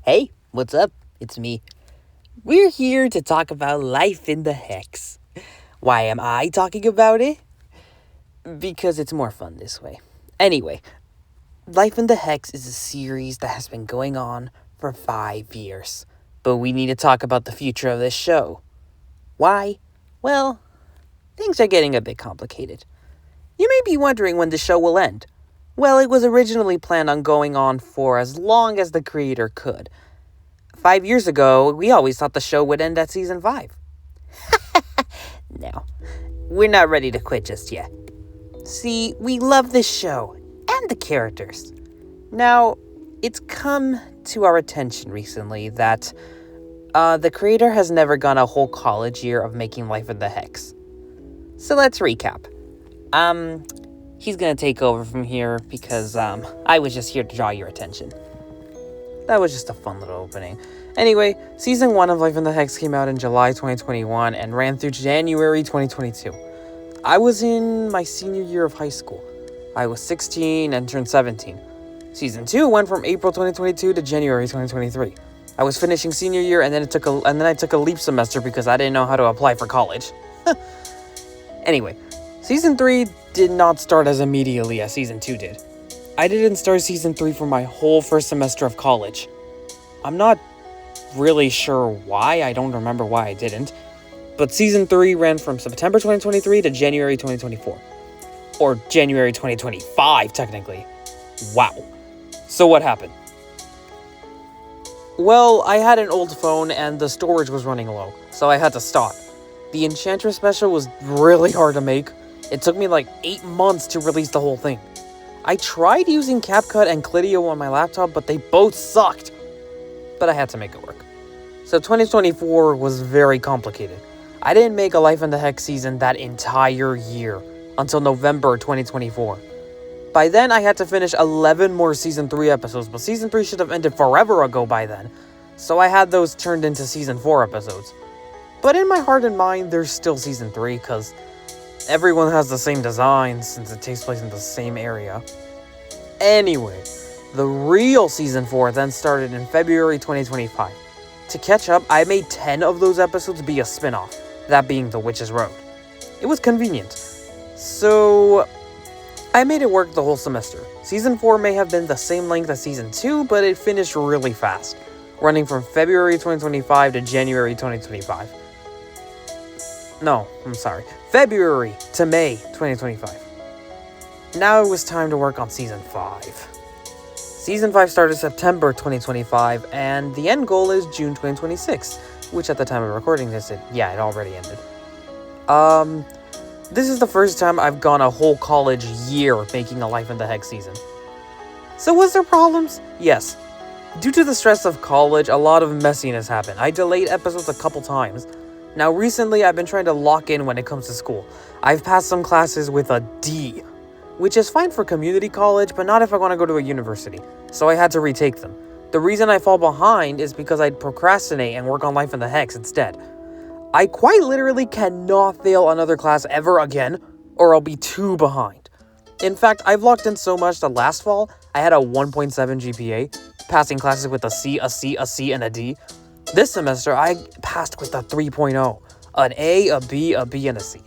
Hey, what's up? It's me. We're here to talk about Life in the Hex. Why am I talking about it? Because it's more fun this way. Anyway, Life in the Hex is a series that has been going on for 5 years. But we need to talk about the future of this show. Why? Well, things are getting a bit complicated. You may be wondering when the show will end. Well, it was originally planned on going on for as long as the creator could. 5 years ago, we always thought the show would end at season 5. No, we're not ready to quit just yet. See, we love this show and the characters. Now, it's come to our attention recently that the creator has never gone a whole college year of making Life in the Hex. So let's recap. He's gonna take over from here because I was just here to draw your attention. That was just a fun little opening. Anyway, Season 1 of Life in the Hex came out in July 2021 and ran through January 2022. I was in my senior year of high school. I was 16 and turned 17. Season 2 went from April 2022 to January 2023. I was finishing senior year and then I took a leap semester because I didn't know how to apply for college. Anyway, Season 3 did not start as immediately as Season 2 did. I didn't start Season 3 for my whole first semester of college. I'm not really sure why, I don't remember why I didn't. But Season 3 ran from September 2023 to January 2024. Or January 2025, technically. Wow. So what happened? Well, I had an old phone and the storage was running low, so I had to stop. The Enchantress special was really hard to make. It took me like 8 months to release the whole thing. I tried using CapCut and Clidio on my laptop, but they both sucked. But I had to make it work. So 2024 was very complicated. I didn't make a Life in the Hex season that entire year until November 2024. By then, I had to finish 11 more Season 3 episodes, but Season 3 should have ended forever ago by then. So I had those turned into Season 4 episodes. But in my heart and mind, there's still Season 3, because everyone has the same design since it takes place in the same area. Anyway, the real Season 4 then started in February 2025. To catch up, I made 10 of those episodes be a spin-off, that being The Witch's Road. It was convenient. So I made it work the whole semester. Season 4 may have been the same length as Season 2, but it finished really fast, running from February 2025 to January 2025. No, I'm sorry. February to May 2025. Now it was time to work on Season 5. Season 5 started September 2025, and the end goal is June 2026, which at the time of recording this, it already ended. This is the first time I've gone a whole college year making a Life in the Hex season. So was there problems? Yes. Due to the stress of college, a lot of messiness happened. I delayed episodes a couple times. Now recently, I've been trying to lock in when it comes to school. I've passed some classes with a D, which is fine for community college, but not if I want to go to a university. So I had to retake them. The reason I fall behind is because I'd procrastinate and work on Life in the Hex instead. I quite literally cannot fail another class ever again, or I'll be too behind. In fact, I've locked in so much that last fall, I had a 1.7 GPA, passing classes with a C, a C, a C, and a D. This semester, I passed with a 3.0, an A, a B, and a C.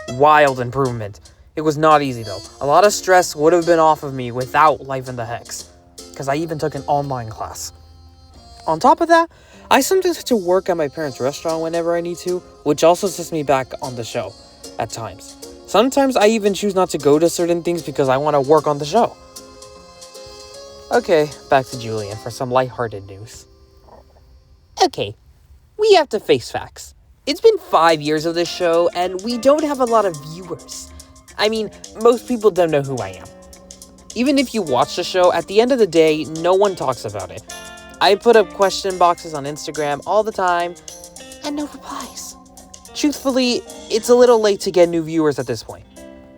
Wild improvement. It was not easy though. A lot of stress would have been off of me without Life in the Hex, because I even took an online class. On top of that, I sometimes have to work at my parents' restaurant whenever I need to, which also sets me back on the show at times. Sometimes I even choose not to go to certain things because I want to work on the show. Okay, back to Julian for some lighthearted news. Okay, we have to face facts. It's been 5 years of this show, and we don't have a lot of viewers. I mean, most people don't know who I am. Even if you watch the show, at the end of the day, no one talks about it. I put up question boxes on Instagram all the time, and no replies. Truthfully, it's a little late to get new viewers at this point.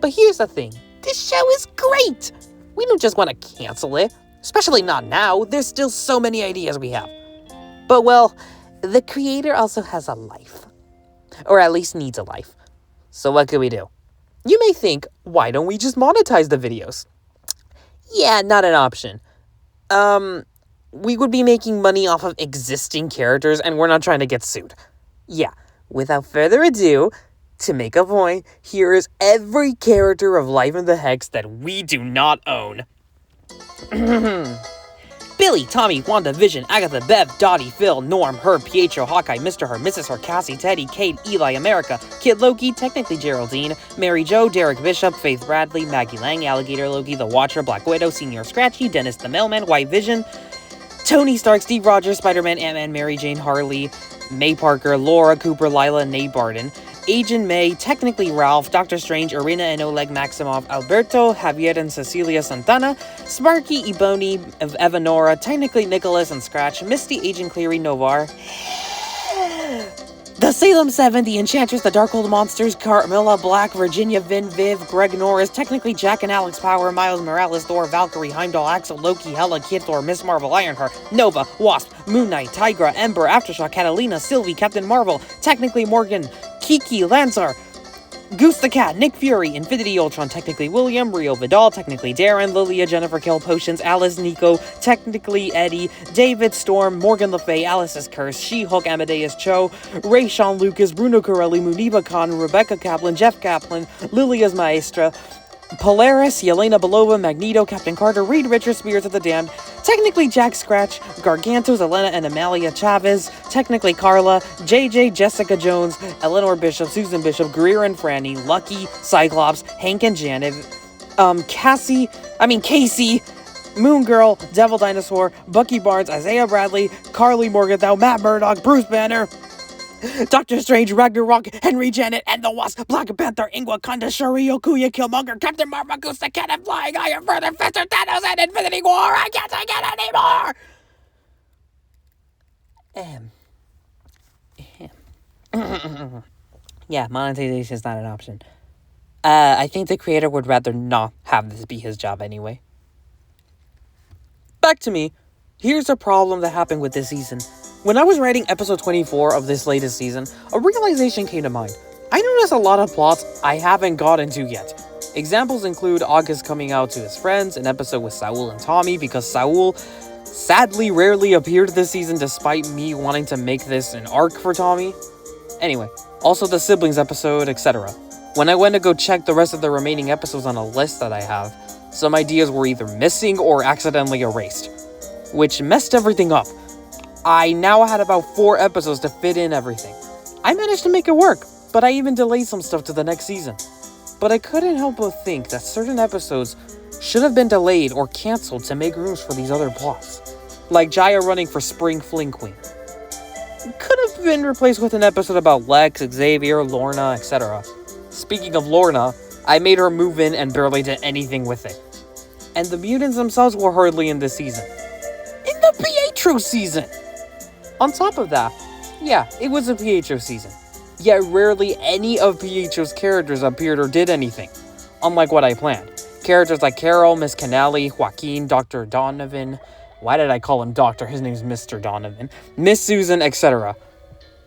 But here's the thing, this show is great! We don't just want to cancel it, especially not now, there's still so many ideas we have. But well, the creator also has a life. Or at least needs a life. So what can we do? You may think, why don't we just monetize the videos? Yeah, not an option. we would be making money off of existing characters, and we're not trying to get sued. Yeah, without further ado, to make a point, here is every character of Life in the Hex that we do not own. Billy, Tommy, Wanda, Vision, Agatha, Bev, Dottie, Phil, Norm, Herb, Pietro, Hawkeye, Mr. Her, Mrs. Her, Cassie, Teddy, Kate, Eli, America, Kid Loki, technically Geraldine, Mary Jo, Derek Bishop, Faith Bradley, Maggie Lang, Alligator Loki, The Watcher, Black Widow, Senior Scratchy, Dennis the Mailman, White Vision, Tony Stark, Steve Rogers, Spider-Man, Ant-Man, Mary Jane, Harley, May Parker, Laura, Cooper, Lila, Nate Barden, Agent May, technically Ralph, Doctor Strange, Irina and Oleg Maximov, Alberto, Javier and Cecilia Santana, Sparky, Ebony, Evanora, technically Nicholas and Scratch, Misty, Agent Cleary, Novar, the Salem 7, the Enchantress, the Darkhold Monsters, Carmilla, Black, Virginia, Vin, Viv, Greg Norris, technically Jack and Alex Power, Miles Morales, Thor, Valkyrie, Heimdall, Axel, Loki, Hela, Kid Thor, Miss Marvel, Ironheart, Nova, Wasp, Moon Knight, Tigra, Ember, Aftershock, Catalina, Sylvie, Captain Marvel, technically Morgan, Kiki, Lanzar, Goose the Cat, Nick Fury, Infinity Ultron, technically William, Rio Vidal, technically Darren, Lilia, Jennifer Kill Potions, Alice, Nico, technically Eddie, David, Storm, Morgan Le Fay, Alice's Curse, She-Hulk, Amadeus Cho, Ray Sean Lucas, Bruno Corelli, Muniba Khan, Rebecca Kaplan, Jeff Kaplan, Lilia's Maestra, Polaris, Yelena Belova, Magneto, Captain Carter, Reed Richards, Spears of the Damned, technically Jack Scratch, Gargantos, Elena and Amalia Chavez, technically Carla, JJ, Jessica Jones, Eleanor Bishop, Susan Bishop, Greer and Franny, Lucky, Cyclops, Hank and Janet, Casey, Moon Girl, Devil Dinosaur, Bucky Barnes, Isaiah Bradley, Carly Morgenthau, Matt Murdock, Bruce Banner, Doctor Strange, Ragnarok, Henry Janet, and the Wasp, Black Panther, Ingwa, Kanda, Shuri, Okuya, Killmonger, Captain Marvel, Goose the Cat, and Flying Iron, Further, Fester, Thanos, and Infinity War! I can't take it anymore! Yeah, monetization is not an option. I think the creator would rather not have this be his job anyway. Back to me. Here's a problem that happened with this season. When I was writing episode 24 of this latest season, a realization came to mind. I noticed a lot of plots I haven't gotten to yet. Examples include August coming out to his friends, an episode with Saul and Tommy, because Saul sadly rarely appeared this season despite me wanting to make this an arc for Tommy. Anyway, also the siblings episode, etc. When I went to go check the rest of the remaining episodes on a list that I have, some ideas were either missing or accidentally erased, which messed everything up. I now had about 4 episodes to fit in everything. I managed to make it work, but I even delayed some stuff to the next season. But I couldn't help but think that certain episodes should have been delayed or cancelled to make room for these other plots, like Jaya running for Spring Fling Queen. Could have been replaced with an episode about Lex, Xavier, Lorna, etc. Speaking of Lorna, I made her move in and barely did anything with it. And the mutants themselves were hardly in this season. In the Pietro season! On top of that, yeah, it was a Pietro season. Yet rarely any of Pietro's characters appeared or did anything, unlike what I planned. Characters like Carol, Miss Canali, Joaquin, Dr. Donovan, why did I call him Doctor? His name's Mr. Donovan, Miss Susan, etc.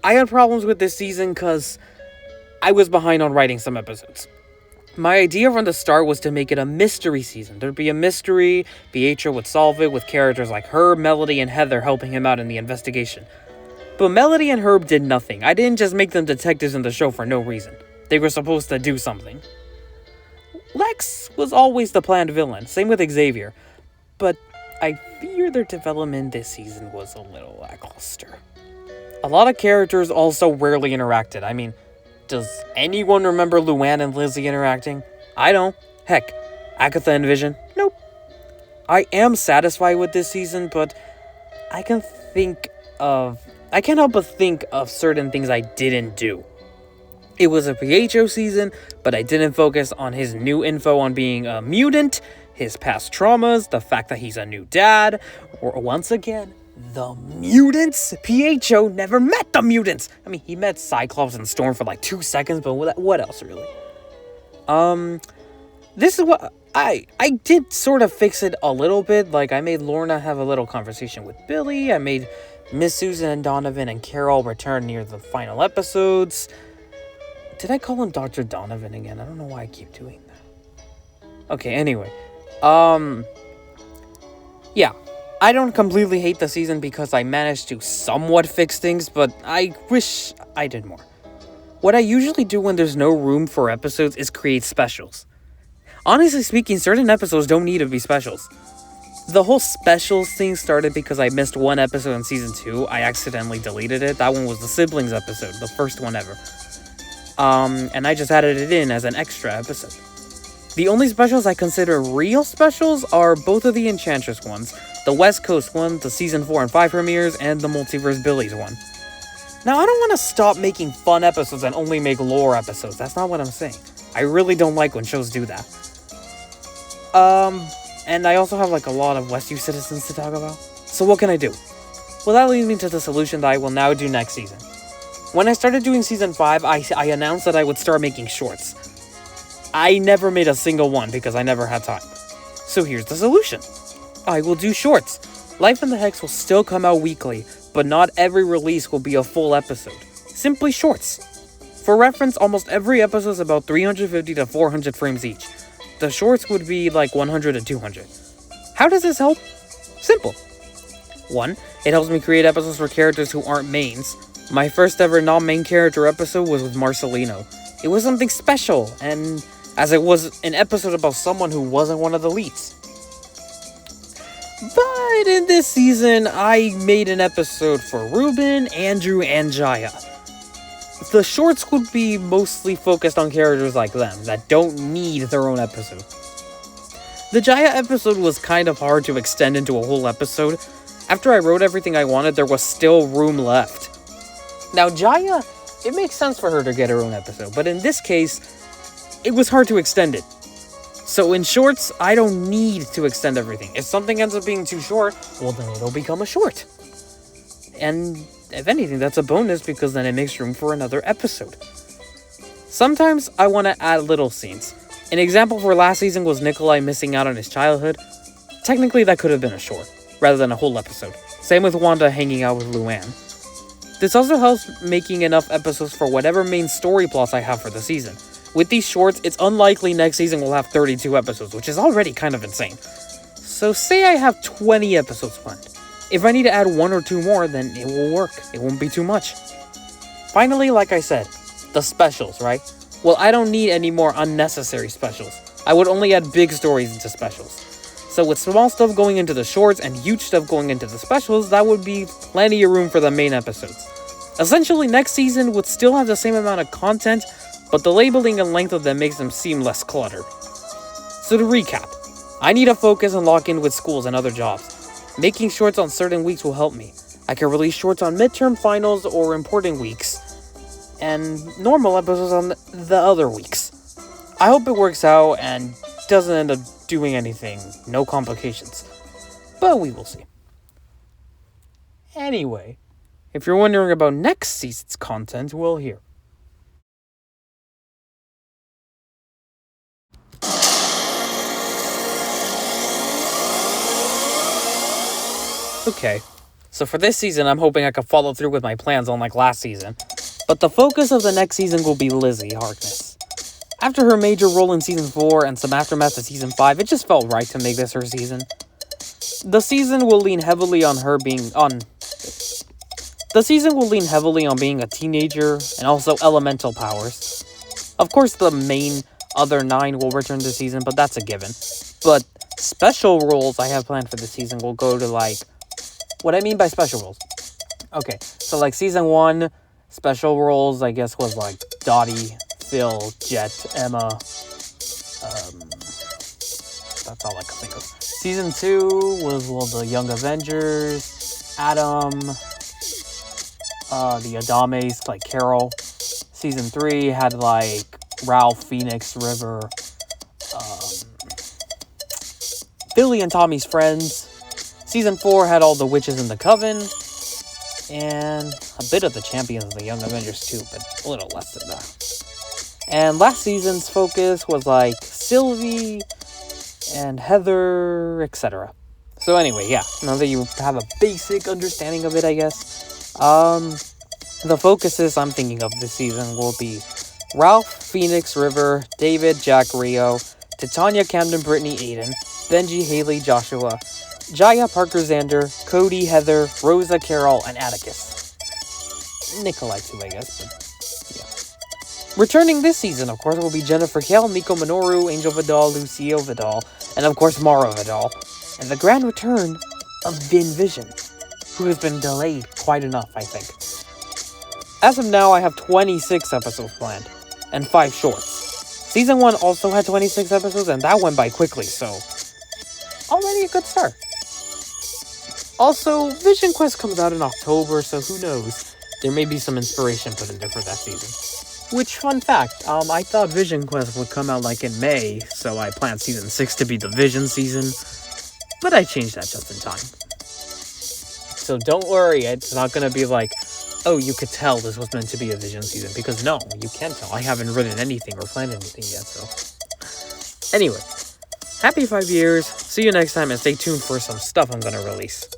I had problems with this season because I was behind on writing some episodes. My idea from the start was to make it a mystery season. There'd be a mystery, Pietro would solve it with characters like Herb, Melody, and Heather helping him out in the investigation. But Melody and Herb did nothing. I didn't just make them detectives in the show for no reason. They were supposed to do something. Lex was always the planned villain, same with Xavier. But I fear their development this season was a little lackluster. A lot of characters also rarely interacted. I mean, does anyone remember Luann and Lizzie interacting? I don't. Heck, Agatha and Vision? Nope. I am satisfied with this season, but I can't help but think of certain things I didn't do. It was a Pietro season, but I didn't focus on his new info on being a mutant, his past traumas, the fact that he's a new dad, or once again, the mutants? Pietro never met the mutants! I mean, he met Cyclops and Storm for like 2 seconds, but what else, really? This is what... I did sort of fix it a little bit. Like, I made Lorna have a little conversation with Billy. I made Miss Susan and Donovan and Carol return near the final episodes. Did I call him Dr. Donovan again? I don't know why I keep doing that. Okay, anyway. Yeah. I don't completely hate the season because I managed to somewhat fix things, but I wish I did more. What I usually do when there's no room for episodes is create specials. Honestly speaking, certain episodes don't need to be specials. The whole specials thing started because I missed one episode in season 2. I accidentally deleted it. That one was the siblings episode, the first one ever. And I just added it in as an extra episode. The only specials I consider real specials are both of the Enchantress ones, the West Coast one, the season 4 and 5 premieres, and the Multiverse Billies one. Now, I don't want to stop making fun episodes and only make lore episodes. That's not what I'm saying. I really don't like when shows do that. And I also have a lot of Westview citizens to talk about. So what can I do? Well, that leads me to the solution that I will now do next season. When I started doing season 5, I announced that I would start making shorts. I never made a single one because I never had time. So here's the solution. I will do shorts. Life in the Hex will still come out weekly, but not every release will be a full episode. Simply shorts. For reference, almost every episode is about 350 to 400 frames each. The shorts would be 100 to 200. How does this help? Simple. 1. It helps me create episodes for characters who aren't mains. My first ever non-main character episode was with Marcelino. It was something special, and as it was an episode about someone who wasn't one of the leads. But in this season, I made an episode for Ruben, Andrew, and Jaya. The shorts would be mostly focused on characters like them that don't need their own episode. The Jaya episode was kind of hard to extend into a whole episode. After I wrote everything I wanted, there was still room left. Now Jaya, it makes sense for her to get her own episode, but in this case, it was hard to extend it. So in shorts, I don't need to extend everything. If something ends up being too short, well then it'll become a short. And if anything, that's a bonus because then it makes room for another episode. Sometimes I want to add little scenes. An example for last season was Nikolai missing out on his childhood. Technically that could have been a short, rather than a whole episode. Same with Wanda hanging out with Luann. This also helps making enough episodes for whatever main story plots I have for the season. With these shorts, it's unlikely next season will have 32 episodes, which is already kind of insane. So say I have 20 episodes planned. If I need to add 1 or 2 more, then it will work. It won't be too much. Finally, like I said, the specials, right? Well, I don't need any more unnecessary specials. I would only add big stories into specials. So with small stuff going into the shorts and huge stuff going into the specials, that would be plenty of room for the main episodes. Essentially, next season would still have the same amount of content, but the labeling and length of them makes them seem less cluttered. So to recap, I need to focus and lock in with schools and other jobs. Making shorts on certain weeks will help me. I can release shorts on midterm finals or important weeks, and normal episodes on the other weeks. I hope it works out and doesn't end up doing anything, no complications. But we will see. Anyway, if you're wondering about next season's content, well, here. Okay, so for this season, I'm hoping I can follow through with my plans unlike last season. But the focus of the next season will be Lizzie Harkness. After her major role in Season 4 and some aftermath to Season 5, it just felt right to make this her season. The season will lean heavily on being a teenager and also elemental powers. Of course, the main other 9 will return this season, but that's a given. But special roles I have planned for this season will go to what I mean by special roles. Okay, so Season 1, special roles I guess was Dottie, Phil, Jet, Emma. That's all I can think of. Season 2 was the Young Avengers, Adam, the Adames, Carol. Season 3 had Ralph, Phoenix, River, Billy and Tommy's friends. Season 4 had all the witches in the coven, and a bit of the champions of the Young Avengers too, but a little less than that. And last season's focus was Sylvie and Heather, etc. So anyway, yeah, now that you have a basic understanding of it, I guess, the focuses I'm thinking of this season will be Ralph, Phoenix, River, David, Jack, Rio, Titania, Camden, Brittany, Aiden, Benji, Haley, Joshua, Jaya, Parker, Xander, Cody, Heather, Rosa, Carol, and Atticus. Nikolai too, I guess, but yeah. Returning this season, of course, will be Jennifer Kale, Nico Minoru, Angel Vidal, Lucio Vidal, and of course Mara Vidal. And the grand return of Vin Vision, who has been delayed quite enough, I think. As of now, I have 26 episodes planned, and 5 shorts. Season 1 also had 26 episodes, and that went by quickly, so already a good start. Also, Vision Quest comes out in October, so who knows? There may be some inspiration put in there for that season. Which, fun fact, I thought Vision Quest would come out like in May, so I planned Season 6 to be the Vision season, but I changed that just in time. So don't worry, it's not gonna be like, oh, you could tell this was meant to be a Vision season, because no, you can't tell. I haven't written anything or planned anything yet, so. Anyway, happy 5 years, see you next time, and stay tuned for some stuff I'm gonna release.